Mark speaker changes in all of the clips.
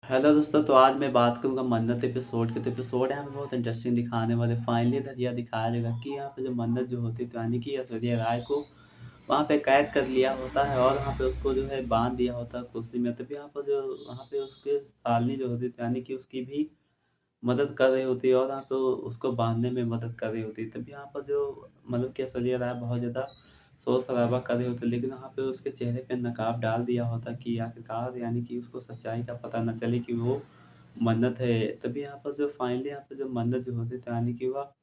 Speaker 1: Hello दोस्तों, तो आज मैं बात करूँगा मन्नत एपिसोड के। तो एपिसोड यहाँ पे बहुत इंटरेस्टिंग दिखाने वाले। फाइनली इधर यह दिखाया जाएगा कि यहाँ पे जो मन्नत जो होती थी, यानी कि ऐश्वर्या राय को वहाँ पे कैद कर लिया होता है और वहाँ पे उसको जो है बांध दिया होता है कुर्सी में। तभी यहाँ पर जो वहाँ पे उसके सालनी जो होती थी, यानी कि उसकी भी मदद कर रही होती है और यहाँ तो उसको बाँधने में मदद कर रही होती है। तभी यहाँ पर जो मतलब कि ऐश्वर्या राय बहुत ज़्यादा शोर-शराबा कर रही होती है, लेकिन वहाँ पे उसके चेहरे पे नकाब डाल दिया होता कि आखिरकार यानी कि उसको सच्चाई का पता ना चले कि वो मन्नत है। तभी यहाँ पर जो फाइनली यहाँ पे जो मन्नत जो होती थी, यानी कि वह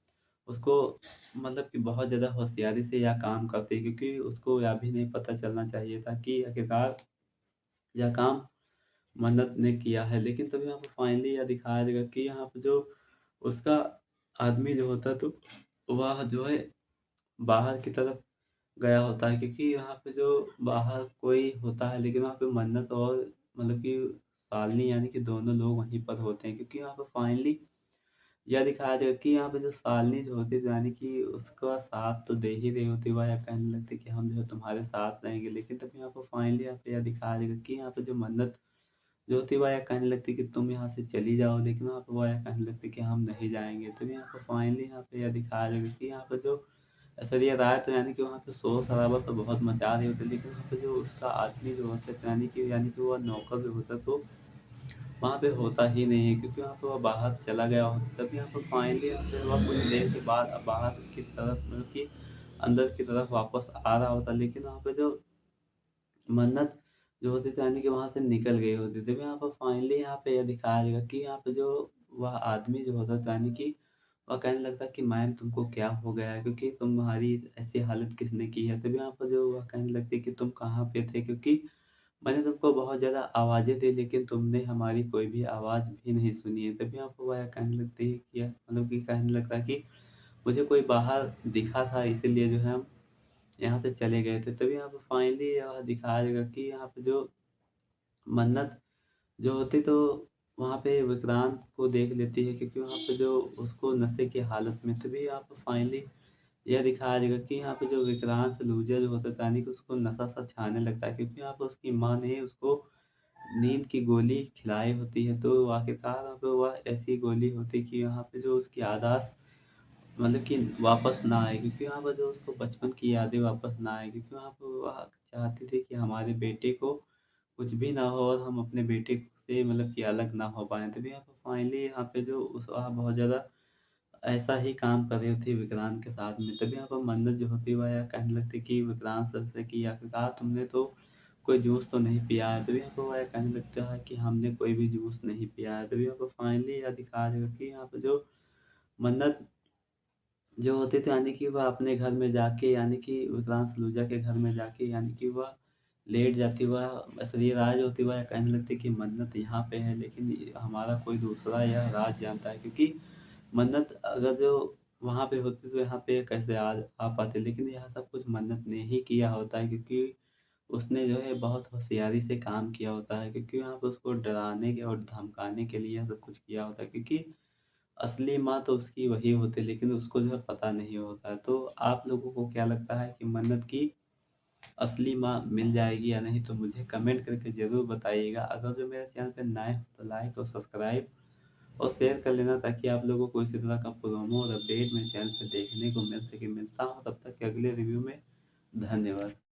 Speaker 1: उसको मतलब कि बहुत ज़्यादा होशियारी से यह काम करती है, क्योंकि उसको यह भी नहीं पता चलना चाहिए था कि आखिरकार यह काम मन्नत ने किया है। लेकिन तभी यहाँ पे फाइनली यह दिखाया जाएगा कि यहाँ पे जो उसका आदमी जो होता है, तो वह जो है बाहर की तरफ गया होता है, क्योंकि यहाँ पे जो बाहर कोई होता है, लेकिन वहाँ पे मन्नत और मतलब कि शालिनी यानी कि दोनों लोग वहीं पर होते हैं। क्योंकि यहाँ पे फाइनली यह दिखाया जाएगा कि यहाँ पे जो शालिनी जो होती है, यानी कि उसका साथ तो दे ही रही होती है, वह यह कहने लगती है कि हम जो है तुम्हारे साथ रहेंगे। लेकिन तब यहाँ पे फाइनली यहाँ पे यह दिखाया जाएगा कि यहाँ पे जो मन्नत जो होती है वह यह कहने लगती है कि तुम यहाँ से चली जाओ, लेकिन वहाँ पे वह यह कहने लगती है कि हम नहीं जाएँगे। तभी यहाँ पे फाइनली यहाँ पे यह दिखाया जाएगा कि यहाँ पे जो ऐश्वर्या राय तो यानी कि वहाँ पे शोर-शराबा तो बहुत मचा रही होती है, लेकिन वहाँ पे जो उसका आदमी जो होता है, तो यानी कि वह नौकर जो होता है, तो वहाँ पे होता ही नहीं है, क्योंकि वहाँ पे वह बाहर चला गया होता है। तभी यहाँ पे फाइनली यहाँ पे वह कुछ देर के बाद अब बाहर की तरफ मतलब कि अंदर की तरफ वापस आ रहा होता है, लेकिन वहाँ पे जो मन्नत जो होती थी, यानी कि वहाँ से निकल गई होती थी। यहाँ पर फाइनली यहाँ पे यह दिखाया जाएगा कि यहाँ पे जो वह आदमी जो होता था, यानी कि वह कहने लगता कि मैम तुमको क्या हो गया है, क्योंकि तुम्हारी ऐसी हालत किसने की है। तभी यहाँ पर जो वह कहने लगती कि तुम कहाँ पे थे, क्योंकि मैंने तुमको बहुत ज़्यादा आवाज़ें दी, लेकिन तुमने हमारी कोई भी आवाज़ भी नहीं सुनी है। तभी यहाँ पर वह कहने लगती है कि मतलब कि कहने लगता है कि मुझे कोई बाहर दिखा था, इसीलिए जो है हम यहाँ से चले गए थे। तभी यहाँ पे फाइनली यह दिखाया जाएगा कि यहाँ पे जो मन्नत जो होती, तो वहाँ पे विक्रांत को देख लेती है, क्योंकि वहाँ पे जो उसको नशे की हालत में। तभी यहाँ पे फाइनली यह दिखाया जाएगा कि यहाँ पे जो विक्रांत लूज़र जो होता है, यानी कि उसको नशा-सा छाने लगता है, क्योंकि यहाँ पे उसकी माँ ने उसको नींद की गोली खिलाई होती है। तो आखिरकार वहाँ पे वह ऐसी गोली होती है कि यहाँ पे जो उसकी याददाश्त मतलब कि वापस ना आए, क्योंकि वहाँ पर जो उसको बचपन की यादें वापस ना आए, क्योंकि वहाँ पे वह चाहती थी कि हमारे बेटे को कुछ भी ना हो और हम अपने बेटे से मतलब कि अलग ना हो पाएँ। तभी यहाँ पे फाइनली यहाँ पे जो उस वह बहुत ज़्यादा ऐसा ही काम कर रही होती है विक्रांत के साथ में। तभी यहाँ पर मन्नत जो होती है वह यह कहने लगती है कि विक्रांत सर से कि आखिरकार तुमने तो कोई जूस तो नहीं पिया है। तभी यहाँ पे वह यह कहने लगता है कि हमने कोई भी जूस नहीं पिया है। तभी यहाँ पे फाइनली यह दिखाया जाएगा कि यहाँ पे जो मन्नत जो होते थे, यानी कि वह अपने घर में जाके यानी कि विक्रांत सलूजा के घर में जाके यानी कि वह लेट जाती। वह ऐश्वर्या राय जो होती है वह कहने लगती कि मन्नत यहाँ पे है, लेकिन हमारा कोई दूसरा यह राज जानता है, क्योंकि मन्नत अगर जो वहाँ पे होती तो यहाँ पे कैसे आ पाते। लेकिन यह सब कुछ मन्नत ने ही किया होता है, क्योंकि उसने जो है बहुत होशियारी से काम किया होता है, क्योंकि यहाँ पे उसको डराने के और धमकाने के लिए यह सब कुछ किया होता है, क्योंकि असली माँ तो उसकी वही होती है, लेकिन उसको जो है पता नहीं होता है। तो आप लोगों को क्या लगता है कि मन्नत की असली माँ मिल जाएगी या नहीं? तो मुझे कमेंट करके ज़रूर बताइएगा। अगर जो मेरे चैनल पे नए हो तो लाइक और सब्सक्राइब और शेयर कर लेना, ताकि आप लोगों को इसी तरह का प्रोमो और अपडेट मेरे चैनल पे देखने को मिल सके। मिलता हूँ तब तक के अगले रिव्यू में। धन्यवाद।